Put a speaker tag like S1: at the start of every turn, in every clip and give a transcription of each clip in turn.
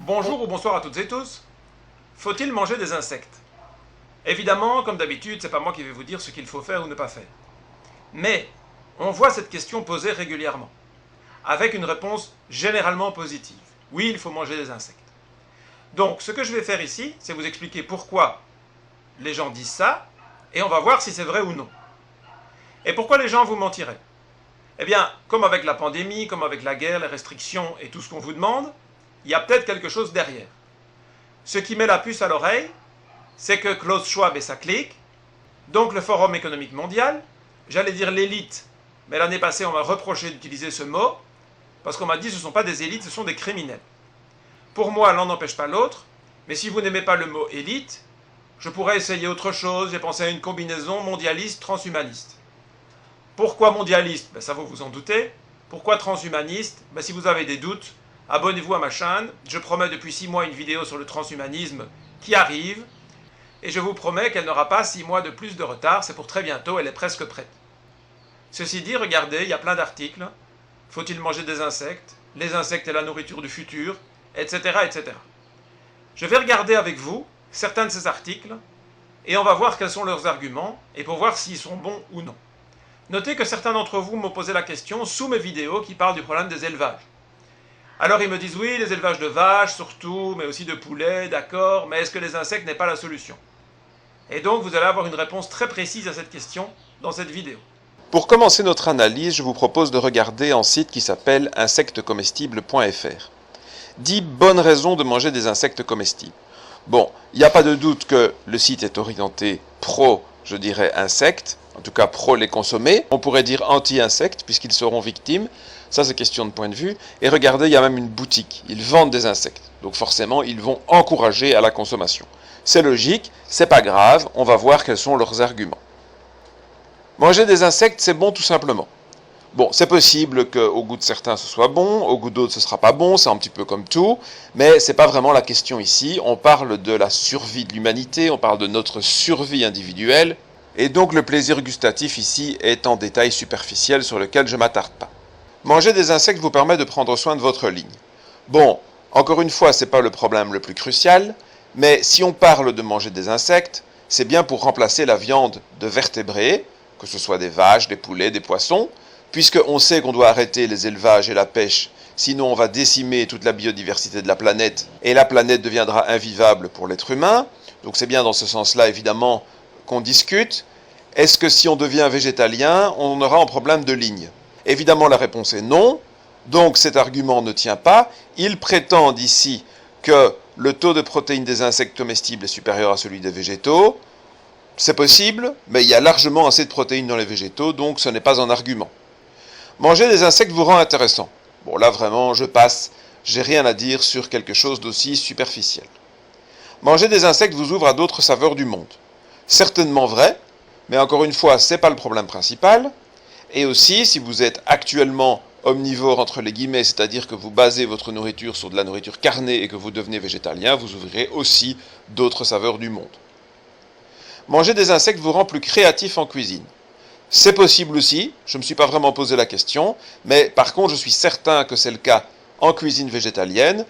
S1: Bonjour ou bonsoir à toutes et tous. Faut-il manger des insectes? Évidemment, comme d'habitude, c'est pas moi qui vais vous dire ce qu'il faut faire ou ne pas faire. Mais on voit cette question posée régulièrement, avec une réponse généralement positive. Oui, il faut manger des insectes. Donc, ce que je vais faire ici, c'est vous expliquer pourquoi les gens disent ça, et on va voir si c'est vrai ou non. Et pourquoi les gens vous mentiraient? Eh bien, comme avec la pandémie, comme avec la guerre, les restrictions et tout ce qu'on vous demande, il y a peut-être quelque chose derrière. Ce qui met la puce à l'oreille, c'est que Klaus Schwab et sa clique, donc le Forum économique mondial, j'allais dire l'élite, mais l'année passée on m'a reproché d'utiliser ce mot, parce qu'on m'a dit que ce ne sont pas des élites, ce sont des criminels. Pour moi, l'un n'empêche pas l'autre, mais si vous n'aimez pas le mot élite, je pourrais essayer autre chose, j'ai pensé à une combinaison mondialiste-transhumaniste. Pourquoi mondialiste? Ça vous vous en doutez. Pourquoi transhumaniste? Si vous avez des doutes, abonnez-vous à ma chaîne, je promets depuis 6 mois une vidéo sur le transhumanisme qui arrive, et je vous promets qu'elle n'aura pas 6 mois de plus de retard, c'est pour très bientôt, elle est presque prête. Ceci dit, regardez, il y a plein d'articles, faut-il manger des insectes, les insectes et la nourriture du futur, etc., etc. Je vais regarder avec vous certains de ces articles, et on va voir quels sont leurs arguments, et pour voir s'ils sont bons ou non. Notez que certains d'entre vous m'ont posé la question sous mes vidéos qui parlent du problème des élevages. Alors ils me disent oui, les élevages de vaches surtout, mais aussi de poulets, d'accord, mais est-ce que les insectes n'est pas la solution? Et donc vous allez avoir une réponse très précise à cette question dans cette vidéo.
S2: Pour commencer notre analyse, je vous propose de regarder un site qui s'appelle insectescomestibles.fr. 10 bonnes raisons de manger des insectes comestibles. Bon, il n'y a pas de doute que le site est orienté pro, je dirais, insectes, en tout cas pro les consommer. On pourrait dire anti-insectes puisqu'ils seront victimes. Ça, c'est question de point de vue. Et regardez, il y a même une boutique. Ils vendent des insectes. Donc forcément, ils vont encourager à la consommation. C'est logique, c'est pas grave. On va voir quels sont leurs arguments. Manger des insectes, c'est bon tout simplement. Bon, c'est possible qu'au goût de certains ce soit bon, au goût d'autres ce sera pas bon, c'est un petit peu comme tout, mais c'est pas vraiment la question ici. On parle de la survie de l'humanité, on parle de notre survie individuelle, et donc le plaisir gustatif ici est en détail superficiel sur lequel je m'attarde pas. Manger des insectes vous permet de prendre soin de votre ligne. Bon, encore une fois, c'est pas le problème le plus crucial, mais si on parle de manger des insectes, c'est bien pour remplacer la viande de vertébrés, que ce soit des vaches, des poulets, des poissons, puisqu'on sait qu'on doit arrêter les élevages et la pêche, sinon on va décimer toute la biodiversité de la planète, et la planète deviendra invivable pour l'être humain. Donc c'est bien dans ce sens-là, évidemment, qu'on discute. Est-ce que si on devient végétalien, on aura un problème de ligne? Évidemment, la réponse est non. Donc cet argument ne tient pas. Ils prétendent ici que le taux de protéines des insectes comestibles est supérieur à celui des végétaux. C'est possible, mais il y a largement assez de protéines dans les végétaux, donc ce n'est pas un argument. Manger des insectes vous rend intéressant. Bon, là vraiment, je passe. J'ai rien à dire sur quelque chose d'aussi superficiel. Manger des insectes vous ouvre à d'autres saveurs du monde. Certainement vrai, mais encore une fois, ce n'est pas le problème principal. Et aussi, si vous êtes actuellement omnivore entre les guillemets, c'est-à-dire que vous basez votre nourriture sur de la nourriture carnée et que vous devenez végétalien, vous ouvrirez aussi d'autres saveurs du monde. Manger des insectes vous rend plus créatif en cuisine. C'est possible aussi, je ne me suis pas vraiment posé la question, mais par contre je suis certain que c'est le cas en cuisine végétalienne.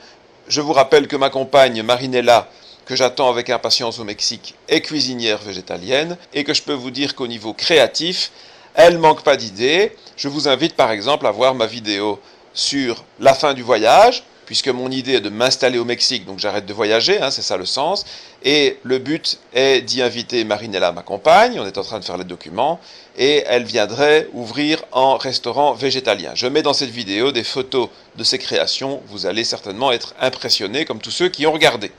S2: Je vous rappelle que ma compagne Marinella, que j'attends avec impatience au Mexique, est cuisinière végétalienne, et que je peux vous dire qu'au niveau créatif, elle ne manque pas d'idées. Je vous invite par exemple à voir ma vidéo sur la fin du voyage, puisque mon idée est de m'installer au Mexique, donc j'arrête de voyager, c'est ça le sens. Et le but est d'y inviter Marinella, ma compagne, on est en train de faire les documents, et elle viendrait ouvrir un restaurant végétalien. Je mets dans cette vidéo des photos de ses créations, vous allez certainement être impressionnés comme tous ceux qui ont regardé.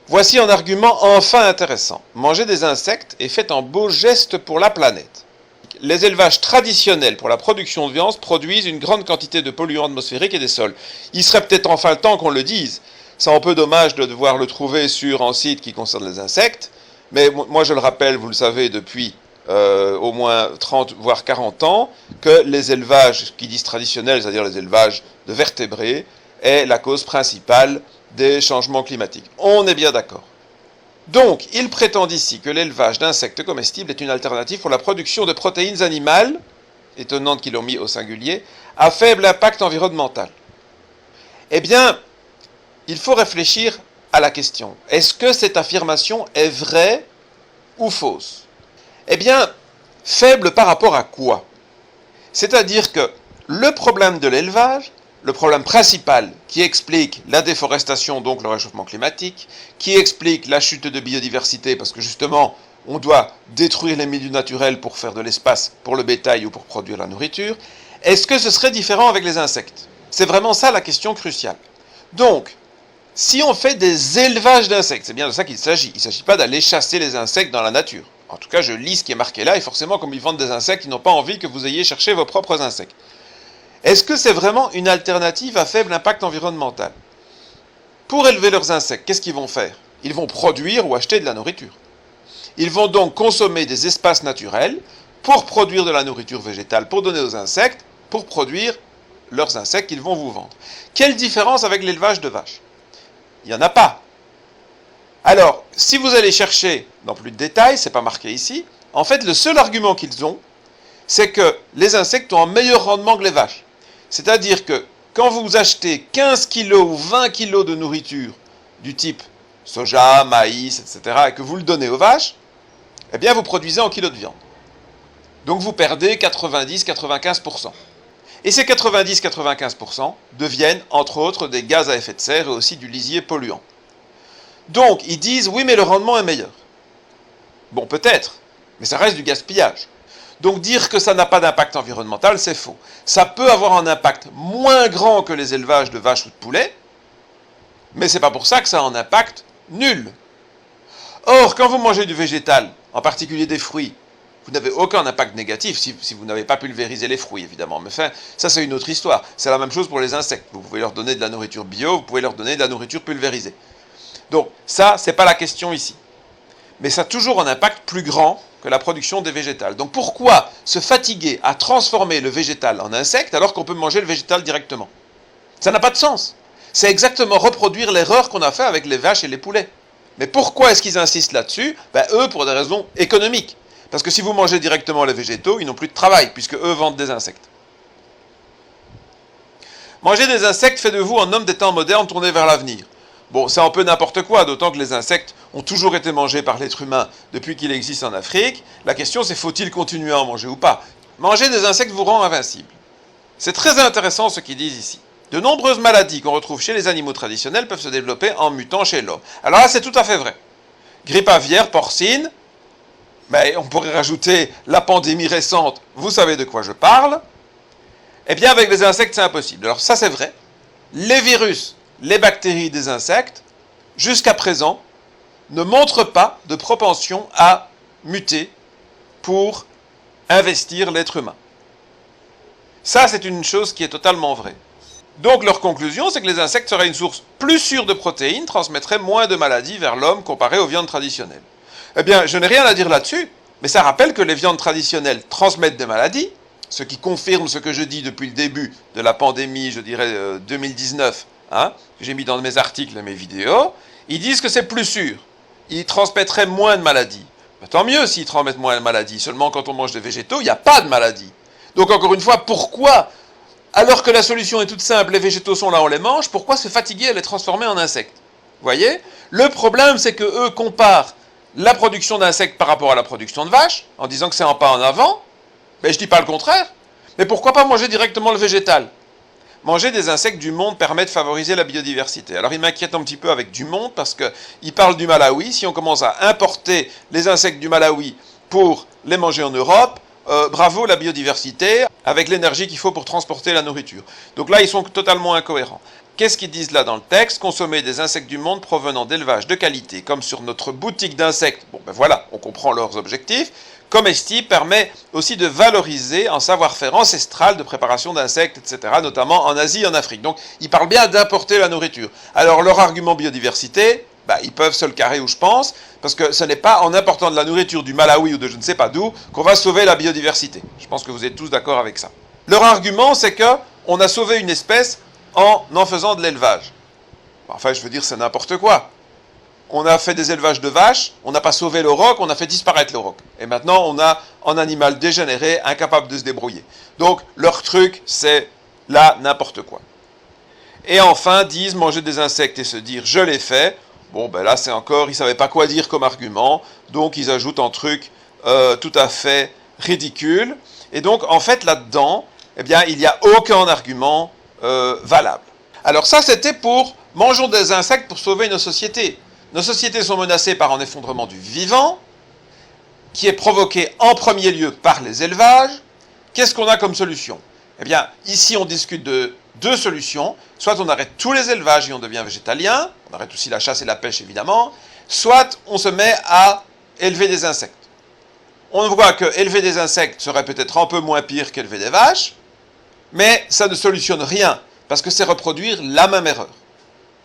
S2: Voici un argument enfin intéressant. Manger des insectes est fait un beau geste pour la planète. Les élevages traditionnels pour la production de viande produisent une grande quantité de polluants atmosphériques et des sols. Il serait peut-être enfin le temps qu'on le dise. C'est un peu dommage de devoir le trouver sur un site qui concerne les insectes, mais moi je le rappelle, vous le savez, depuis au moins 30 voire 40 ans, que les élevages qui disent traditionnels, c'est-à-dire les élevages de vertébrés, est la cause principale des changements climatiques. On est bien d'accord. Donc, il prétend ici que l'élevage d'insectes comestibles est une alternative pour la production de protéines animales, étonnante qu'ils l'ont mis au singulier, à faible impact environnemental. Eh bien, il faut réfléchir à la question. Est-ce que cette affirmation est vraie ou fausse? Eh bien, faible par rapport à quoi? C'est-à-dire que le problème de l'élevage, le problème principal qui explique la déforestation, donc le réchauffement climatique, qui explique la chute de biodiversité, parce que justement, on doit détruire les milieux naturels pour faire de l'espace pour le bétail ou pour produire la nourriture, est-ce que ce serait différent avec les insectes? C'est vraiment ça la question cruciale. Donc, si on fait des élevages d'insectes, c'est bien de ça qu'il s'agit. Il ne s'agit pas d'aller chasser les insectes dans la nature. En tout cas, je lis ce qui est marqué là, et forcément, comme ils vendent des insectes, ils n'ont pas envie que vous ayez cherché vos propres insectes. Est-ce que c'est vraiment une alternative à faible impact environnemental? Pour élever leurs insectes, qu'est-ce qu'ils vont faire? Ils vont produire ou acheter de la nourriture. Ils vont donc consommer des espaces naturels pour produire de la nourriture végétale, pour donner aux insectes, pour produire leurs insectes qu'ils vont vous vendre. Quelle différence avec l'élevage de vaches? Il n'y en a pas. Alors, si vous allez chercher dans plus de détails, c'est pas marqué ici, en fait, le seul argument qu'ils ont, c'est que les insectes ont un meilleur rendement que les vaches. C'est-à-dire que quand vous achetez 15 kg ou 20 kg de nourriture du type soja, maïs, etc., et que vous le donnez aux vaches, eh bien vous produisez en kilos de viande. Donc vous perdez 90-95%. Et ces 90-95% deviennent, entre autres, des gaz à effet de serre et aussi du lisier polluant. Donc ils disent, oui, mais le rendement est meilleur. Bon, peut-être, mais ça reste du gaspillage. Donc dire que ça n'a pas d'impact environnemental, c'est faux. Ça peut avoir un impact moins grand que les élevages de vaches ou de poulets, mais c'est pas pour ça que ça a un impact nul. Or, quand vous mangez du végétal, en particulier des fruits, vous n'avez aucun impact négatif si vous n'avez pas pulvérisé les fruits, évidemment. Mais enfin, ça c'est une autre histoire. C'est la même chose pour les insectes. Vous pouvez leur donner de la nourriture bio, vous pouvez leur donner de la nourriture pulvérisée. Donc ça, c'est pas la question ici. Mais ça a toujours un impact plus grand que la production des végétales. Donc pourquoi se fatiguer à transformer le végétal en insecte alors qu'on peut manger le végétal directement? Ça n'a pas de sens. C'est exactement reproduire l'erreur qu'on a fait avec les vaches et les poulets. Mais pourquoi est-ce qu'ils insistent là-dessus? Eux, pour des raisons économiques. Parce que si vous mangez directement les végétaux, ils n'ont plus de travail, puisque eux vendent des insectes. Manger des insectes fait de vous un homme des temps modernes tourné vers l'avenir. Bon, c'est un peu n'importe quoi, d'autant que les insectes ont toujours été mangés par l'être humain depuis qu'il existe en Afrique. La question c'est, faut-il continuer à en manger ou pas? Manger des insectes vous rend invincible. C'est très intéressant ce qu'ils disent ici. De nombreuses maladies qu'on retrouve chez les animaux traditionnels peuvent se développer en mutant chez l'homme. Alors là, c'est tout à fait vrai. Grippe aviaire, porcine, mais on pourrait rajouter la pandémie récente, vous savez de quoi je parle. Eh bien, avec les insectes, c'est impossible. Alors ça, c'est vrai. Les virus, les bactéries des insectes, jusqu'à présent, ne montrent pas de propension à muter pour investir l'être humain. Ça, c'est une chose qui est totalement vraie. Donc leur conclusion, c'est que les insectes seraient une source plus sûre de protéines, transmettraient moins de maladies vers l'homme comparé aux viandes traditionnelles. Eh bien, je n'ai rien à dire là-dessus, mais ça rappelle que les viandes traditionnelles transmettent des maladies, ce qui confirme ce que je dis depuis le début de la pandémie, je dirais 2019, que j'ai mis dans mes articles et mes vidéos. Ils disent que c'est plus sûr. Ils transmettraient moins de maladies. Mais tant mieux s'ils transmettent moins de maladies. Seulement quand on mange des végétaux, il n'y a pas de maladies. Donc encore une fois, pourquoi, alors que la solution est toute simple, les végétaux sont là, on les mange, pourquoi se fatiguer à les transformer en insectes? Vous voyez? Le problème, c'est qu'eux comparent la production d'insectes par rapport à la production de vaches, en disant que c'est un pas en avant. Mais je dis pas le contraire. Mais pourquoi pas manger directement le végétal? Manger des insectes du monde permet de favoriser la biodiversité. Alors il m'inquiète un petit peu avec du monde, parce qu'il parle du Malawi. Si on commence à importer les insectes du Malawi pour les manger en Europe, bravo la biodiversité, avec l'énergie qu'il faut pour transporter la nourriture. Donc là, ils sont totalement incohérents. Qu'est-ce qu'ils disent là dans le texte? Consommer des insectes du monde provenant d'élevages de qualité, comme sur notre boutique d'insectes. Bon ben voilà, on comprend leurs objectifs. Comestible permet aussi de valoriser un savoir-faire ancestral de préparation d'insectes, etc., notamment en Asie et en Afrique. Donc, ils parlent bien d'importer la nourriture. Alors, leur argument biodiversité, ils peuvent se le carrer où je pense, parce que ce n'est pas en important de la nourriture du Malawi ou de je ne sais pas d'où qu'on va sauver la biodiversité. Je pense que vous êtes tous d'accord avec ça. Leur argument, c'est qu'on a sauvé une espèce en faisant de l'élevage. Enfin, je veux dire, c'est n'importe quoi. On a fait des élevages de vaches, on n'a pas sauvé l'auroch, on a fait disparaître l'auroch. Et maintenant, on a un animal dégénéré, incapable de se débrouiller. Donc, leur truc, c'est là n'importe quoi. Et enfin, disent manger des insectes et se dire je l'ai fait. Bon, ben là, c'est encore, ils ne savaient pas quoi dire comme argument, donc ils ajoutent un truc tout à fait ridicule. Et donc, en fait, là-dedans, eh bien, il n'y a aucun argument valable. Alors ça, c'était pour mangeons des insectes pour sauver nos sociétés. Nos sociétés sont menacées par un effondrement du vivant, qui est provoqué en premier lieu par les élevages. Qu'est-ce qu'on a comme solution? Eh bien, ici, on discute de deux solutions. Soit on arrête tous les élevages et on devient végétalien, on arrête aussi la chasse et la pêche, évidemment. Soit on se met à élever des insectes. On voit que élever des insectes serait peut-être un peu moins pire qu'élever des vaches, mais ça ne solutionne rien, parce que c'est reproduire la même erreur.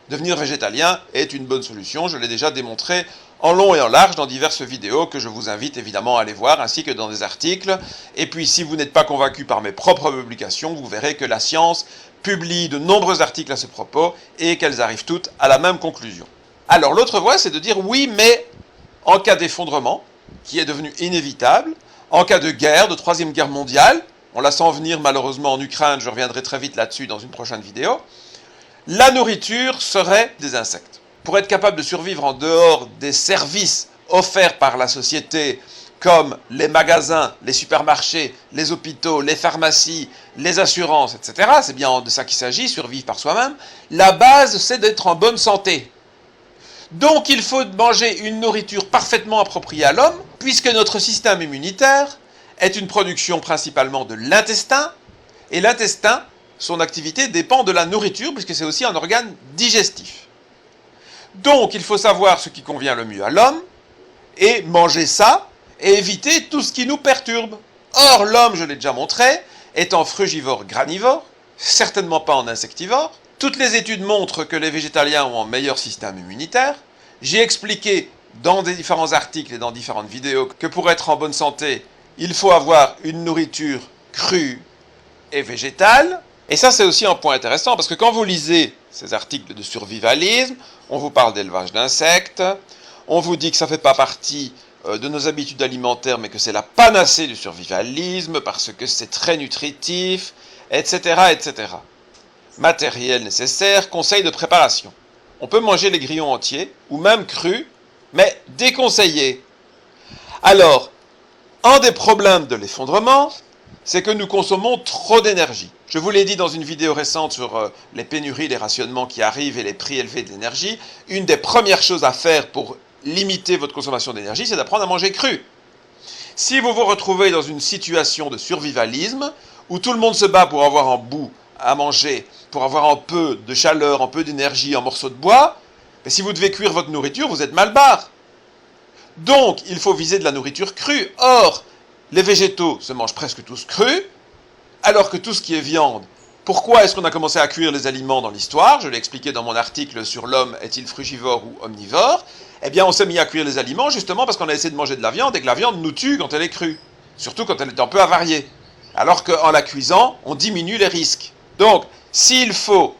S2: Devenir végétalien est une bonne solution, je l'ai déjà démontré en long et en large dans diverses vidéos que je vous invite évidemment à aller voir, ainsi que dans des articles. Et puis si vous n'êtes pas convaincu par mes propres publications, vous verrez que la science publie de nombreux articles à ce propos et qu'elles arrivent toutes à la même conclusion. Alors l'autre voie, c'est de dire oui, mais en cas d'effondrement, qui est devenu inévitable, en cas de guerre, de troisième guerre mondiale, on la sent venir malheureusement en Ukraine, je reviendrai très vite là-dessus dans une prochaine vidéo, la nourriture serait des insectes. Pour être capable de survivre en dehors des services offerts par la société, comme les magasins, les supermarchés, les hôpitaux, les pharmacies, les assurances, etc., c'est bien de ça qu'il s'agit, survivre par soi-même, la base, c'est d'être en bonne santé. Donc il faut manger une nourriture parfaitement appropriée à l'homme, puisque notre système immunitaire est une production principalement de l'intestin, et l'intestin, son activité dépend de la nourriture, puisque c'est aussi un organe digestif. Donc il faut savoir ce qui convient le mieux à l'homme, et manger ça, et éviter tout ce qui nous perturbe. Or l'homme, je l'ai déjà montré, est en frugivore granivore, certainement pas en insectivore. Toutes les études montrent que les végétaliens ont un meilleur système immunitaire. J'ai expliqué dans des différents articles et dans différentes vidéos que pour être en bonne santé, il faut avoir une nourriture crue et végétale. Et ça, c'est aussi un point intéressant, parce que quand vous lisez ces articles de survivalisme, on vous parle d'élevage d'insectes, on vous dit que ça ne fait pas partie de nos habitudes alimentaires, mais que c'est la panacée du survivalisme, parce que c'est très nutritif, etc., etc. Matériel nécessaire, conseils de préparation. On peut manger les grillons entiers, ou même crus, mais déconseillés. Alors, un des problèmes de l'effondrement, c'est que nous consommons trop d'énergie. Je vous l'ai dit dans une vidéo récente sur les pénuries, les rationnements qui arrivent et les prix élevés de l'énergie. Une des premières choses à faire pour limiter votre consommation d'énergie, c'est d'apprendre à manger cru. Si vous vous retrouvez dans une situation de survivalisme, où tout le monde se bat pour avoir un bout à manger, pour avoir un peu de chaleur, un peu d'énergie, un morceau de bois, mais si vous devez cuire votre nourriture, vous êtes mal barre. Donc, il faut viser de la nourriture crue. Or, les végétaux se mangent presque tous crus, alors que tout ce qui est viande, pourquoi est-ce qu'on a commencé à cuire les aliments dans l'histoire? Je l'ai expliqué dans mon article sur l'homme est-il frugivore ou omnivore. Eh bien, on s'est mis à cuire les aliments justement parce qu'on a essayé de manger de la viande et que la viande nous tue quand elle est crue. Surtout quand elle est un peu avariée. Alors qu'en la cuisant, on diminue les risques. Donc, s'il faut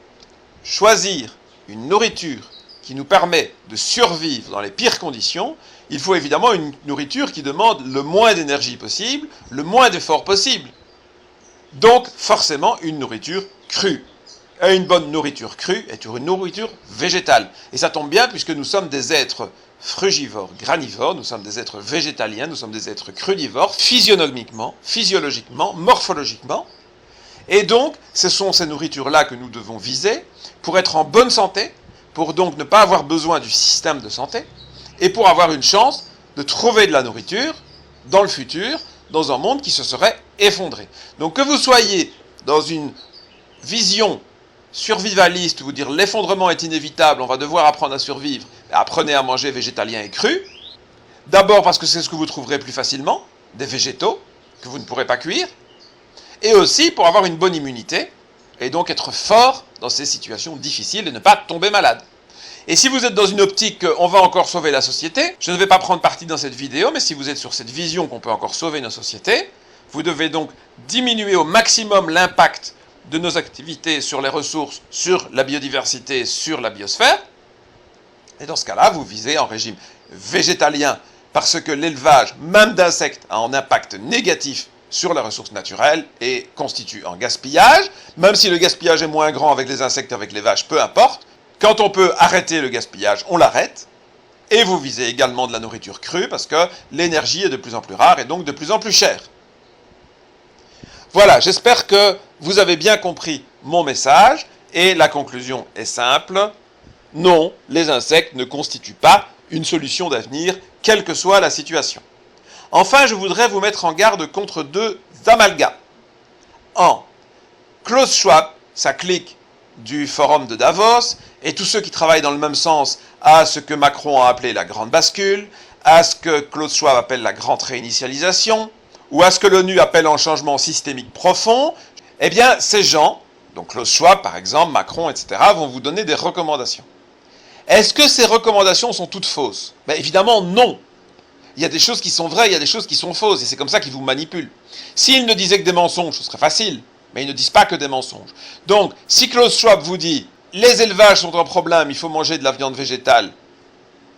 S2: choisir une nourriture qui nous permet de survivre dans les pires conditions, il faut évidemment une nourriture qui demande le moins d'énergie possible, le moins d'efforts possible. Donc, forcément, une nourriture crue. Et une bonne nourriture crue est une nourriture végétale. Et ça tombe bien puisque nous sommes des êtres frugivores, granivores, nous sommes des êtres végétaliens, nous sommes des êtres crudivores, physiologiquement, morphologiquement. Et donc, ce sont ces nourritures-là que nous devons viser pour être en bonne santé, pour donc ne pas avoir besoin du système de santé, et pour avoir une chance de trouver de la nourriture dans le futur, dans un monde qui se serait effondré. Donc que vous soyez dans une vision survivaliste, vous dire l'effondrement est inévitable, on va devoir apprendre à survivre, apprenez à manger végétalien et cru. D'abord parce que c'est ce que vous trouverez plus facilement, des végétaux que vous ne pourrez pas cuire, et aussi pour avoir une bonne immunité, et donc être fort dans ces situations difficiles et ne pas tomber malade. Et si vous êtes dans une optique on va encore sauver la société, je ne vais pas prendre parti dans cette vidéo, mais si vous êtes sur cette vision qu'on peut encore sauver nos sociétés, vous devez donc diminuer au maximum l'impact de nos activités sur les ressources, sur la biodiversité, sur la biosphère. Et dans ce cas-là, vous visez en régime végétalien, parce que l'élevage, même d'insectes, a un impact négatif sur les ressources naturelles et constitue un gaspillage, même si le gaspillage est moins grand avec les insectes, avec les vaches, peu importe. Quand on peut arrêter le gaspillage, on l'arrête. Et vous visez également de la nourriture crue parce que l'énergie est de plus en plus rare et donc de plus en plus chère. Voilà, j'espère que vous avez bien compris mon message et la conclusion est simple. Non, les insectes ne constituent pas une solution d'avenir, quelle que soit la situation. Enfin, je voudrais vous mettre en garde contre deux amalgames. Klaus Schwab, ça clique du forum de Davos, et tous ceux qui travaillent dans le même sens à ce que Macron a appelé la grande bascule, à ce que Klaus Schwab appelle la grande réinitialisation, ou à ce que l'ONU appelle un changement systémique profond, eh bien, ces gens, donc Klaus Schwab par exemple, Macron, etc., vont vous donner des recommandations. Est-ce que ces recommandations sont toutes fausses? Ben, évidemment, non. Il y a des choses qui sont vraies, il y a des choses qui sont fausses, et c'est comme ça qu'ils vous manipulent. S'ils ne disaient que des mensonges, ce serait facile, mais ils ne disent pas que des mensonges. Donc, si Klaus Schwab vous dit « les élevages sont un problème, il faut manger de la viande végétale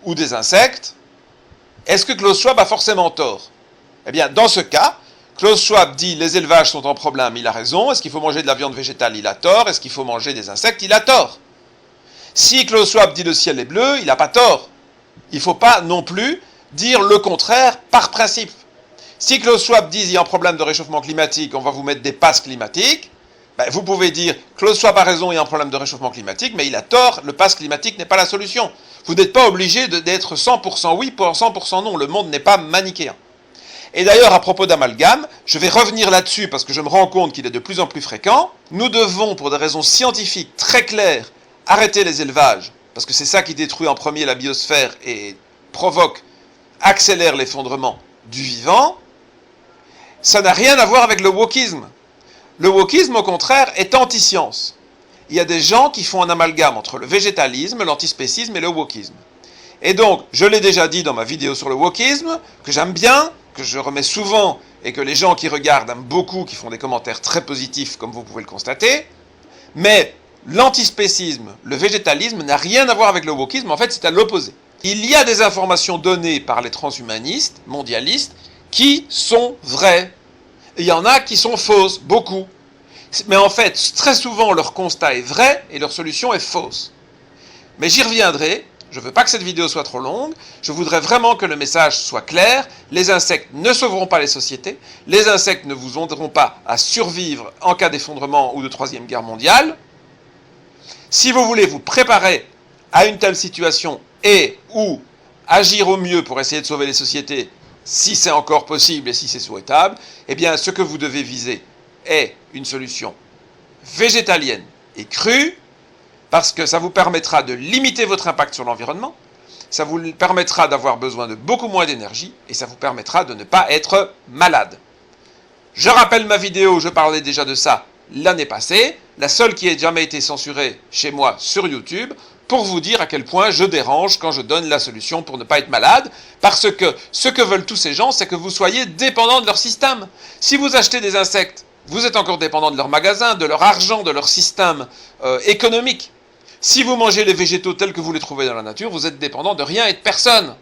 S2: ou des insectes », est-ce que Klaus Schwab a forcément tort? Eh bien, dans ce cas, Klaus Schwab dit « les élevages sont un problème », il a raison. Est-ce qu'il faut manger de la viande végétale? Il a tort. Est-ce qu'il faut manger des insectes? Il a tort. Si Klaus Schwab dit « le ciel est bleu », il n'a pas tort. Il ne faut pas non plus dire le contraire par principe. Si Klaus Schwab dit il y a un problème de réchauffement climatique, on va vous mettre des passes climatiques, ben vous pouvez dire Klaus Schwab a raison, il y a un problème de réchauffement climatique, mais il a tort, le pass climatique n'est pas la solution. Vous n'êtes pas obligé d'être 100% oui pour 100% non, le monde n'est pas manichéen. Et d'ailleurs, à propos d'amalgame, je vais revenir là-dessus parce que je me rends compte qu'il est de plus en plus fréquent. Nous devons, pour des raisons scientifiques très claires, arrêter les élevages, parce que c'est ça qui détruit en premier la biosphère et accélère l'effondrement du vivant. Ça n'a rien à voir avec le wokisme. Le wokisme, au contraire, est anti-science. Il y a des gens qui font un amalgame entre le végétalisme, l'antispécisme et le wokisme. Et donc, je l'ai déjà dit dans ma vidéo sur le wokisme, que j'aime bien, que je remets souvent, et que les gens qui regardent aiment beaucoup, qui font des commentaires très positifs, comme vous pouvez le constater. Mais l'antispécisme, le végétalisme, n'a rien à voir avec le wokisme, en fait, c'est à l'opposé. Il y a des informations données par les transhumanistes, mondialistes, qui sont vraies. Et il y en a qui sont fausses, beaucoup. Mais en fait, très souvent, leur constat est vrai et leur solution est fausse. Mais j'y reviendrai. Je ne veux pas que cette vidéo soit trop longue. Je voudrais vraiment que le message soit clair. Les insectes ne sauveront pas les sociétés. Les insectes ne vous aideront pas à survivre en cas d'effondrement ou de Troisième Guerre mondiale. Si vous voulez vous préparer à une telle situation et ou agir au mieux pour essayer de sauver les sociétés, si c'est encore possible et si c'est souhaitable, eh bien, ce que vous devez viser est une solution végétalienne et crue, parce que ça vous permettra de limiter votre impact sur l'environnement, ça vous permettra d'avoir besoin de beaucoup moins d'énergie, et ça vous permettra de ne pas être malade. Je rappelle ma vidéo, je parlais déjà de ça l'année passée, la seule qui ait jamais été censurée chez moi sur YouTube, pour vous dire à quel point je dérange quand je donne la solution pour ne pas être malade, parce que ce que veulent tous ces gens, c'est que vous soyez dépendant de leur système. Si vous achetez des insectes, vous êtes encore dépendant de leur magasin, de leur argent, de leur système économique. Si vous mangez les végétaux tels que vous les trouvez dans la nature, vous êtes dépendant de rien et de personne.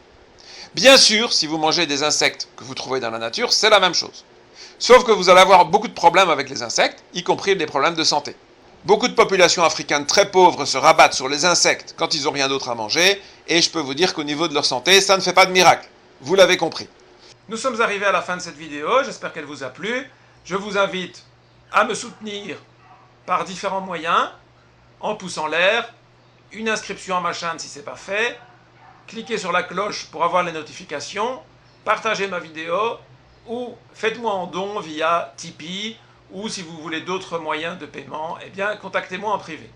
S2: Bien sûr, si vous mangez des insectes que vous trouvez dans la nature, c'est la même chose. Sauf que vous allez avoir beaucoup de problèmes avec les insectes, y compris des problèmes de santé. Beaucoup de populations africaines très pauvres se rabattent sur les insectes quand ils n'ont rien d'autre à manger, et je peux vous dire qu'au niveau de leur santé, ça ne fait pas de miracle. Vous l'avez compris.
S1: Nous sommes arrivés à la fin de cette vidéo, j'espère qu'elle vous a plu. Je vous invite à me soutenir par différents moyens, en pouce en l'air, une inscription à ma chaîne si ce n'est pas fait, cliquez sur la cloche pour avoir les notifications, partagez ma vidéo, ou faites-moi un don via Tipeee, ou si vous voulez d'autres moyens de paiement, eh bien contactez-moi en privé.